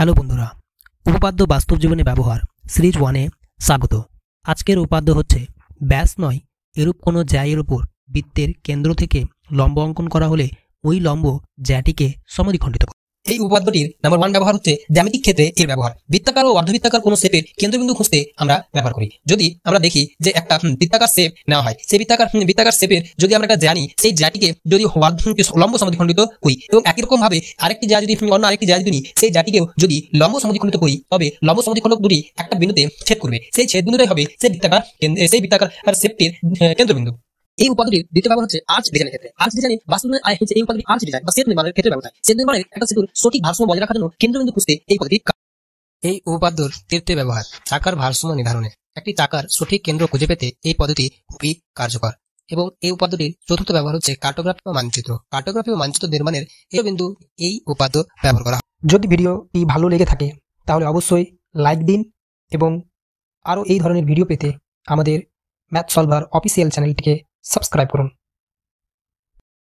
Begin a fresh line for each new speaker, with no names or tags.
Hello বন্ধুরা, উপপাদ্য বাস্তব জীবনে ব্যবহার সিরিজ 1-এ স্বাগত। আজকের উপাদ্য হচ্ছে ব্যাস নয় এরূপ কোনো জ্যায়ের উপর বৃত্তের কেন্দ্র থেকে লম্ব অঙ্কন করা হলে ওই লম্ব জ্যাটিকে সমদ্বিখণ্ডিত করে।
এই উপপাদ্যটির নাম্বার 1 ব্যবহার হচ্ছে জ্যামিতিক ক্ষেত্রে এর ব্যবহার। বৃত্তাকার ও অর্ধবৃত্তাকার কোনো শেপের কেন্দ্রবিন্দু খুঁজতে আমরা ব্যবহার করি। যদি আমরা দেখি যে একটা বৃত্তাকার শেপ নেওয়া হয়, সেই বৃত্তাকার শেপের যদি আমরা একটা জানি, সেই জ্যাটিকে যদি লম্ব সমদ্বিখণ্ডিত করি এবং একই রকম ভাবে আরেকটি জ্যা যদি অন্য আরেকটি জ্যা যদি নিই, সেই জ্যাটিকেও যদি লম্ব সমদ্বিখণ্ডিত করি, তবে লম্ব সমদ্বিখণ্ডক দুটি একটা বিন্দুতে ছেদ করবে। সেই ছেদ বিন্দুটাই হবে সেই বৃত্তাকার শেপটির কেন্দ্রবিন্দু। এই উপাদানটির দ্বিতীয় ব্যবহার হচ্ছে আর্চ ডিজাইনের ক্ষেত্রে। আর্চ ডিজাইনে বাস্তবে হচ্ছে এই উপাদানটি আর্চ ডিজাইন বা সেট নির্মাণের ক্ষেত্রে ব্যবহার হয়। সেট নির্মাণের একটা সেতুর সঠিক ভারসাম্য বজায় রাখার জন্য কেন্দ্রবিন্দু খুঁজতে এই পদ্ধতি।
এই উপপাদ্যর তৃতীয় ব্যবহার চাকার ভারসাম্য নির্ধারণে। একটি চাকার সঠিক কেন্দ্র খুঁজে পেতে এই পদ্ধতি খুবই কার্যকর। এবং এই উপাদ্যটির চতুর্থ ব্যবহার হচ্ছে কার্টোগ্রাফি ও মানচিত্র। কার্টোগ্রাফি ও মানচিত্র নির্মাণের বিন্দু এই উপাদ্য ব্যবহার করা হয়।
যদি ভিডিওটি ভালো লেগে থাকে তাহলে অবশ্যই লাইক দিন এবং আরও এই ধরনের ভিডিও পেতে আমাদের ম্যাথ সলভার অফিসিয়াল চ্যানেলটিকে সাবস্ক্রাইব করুন।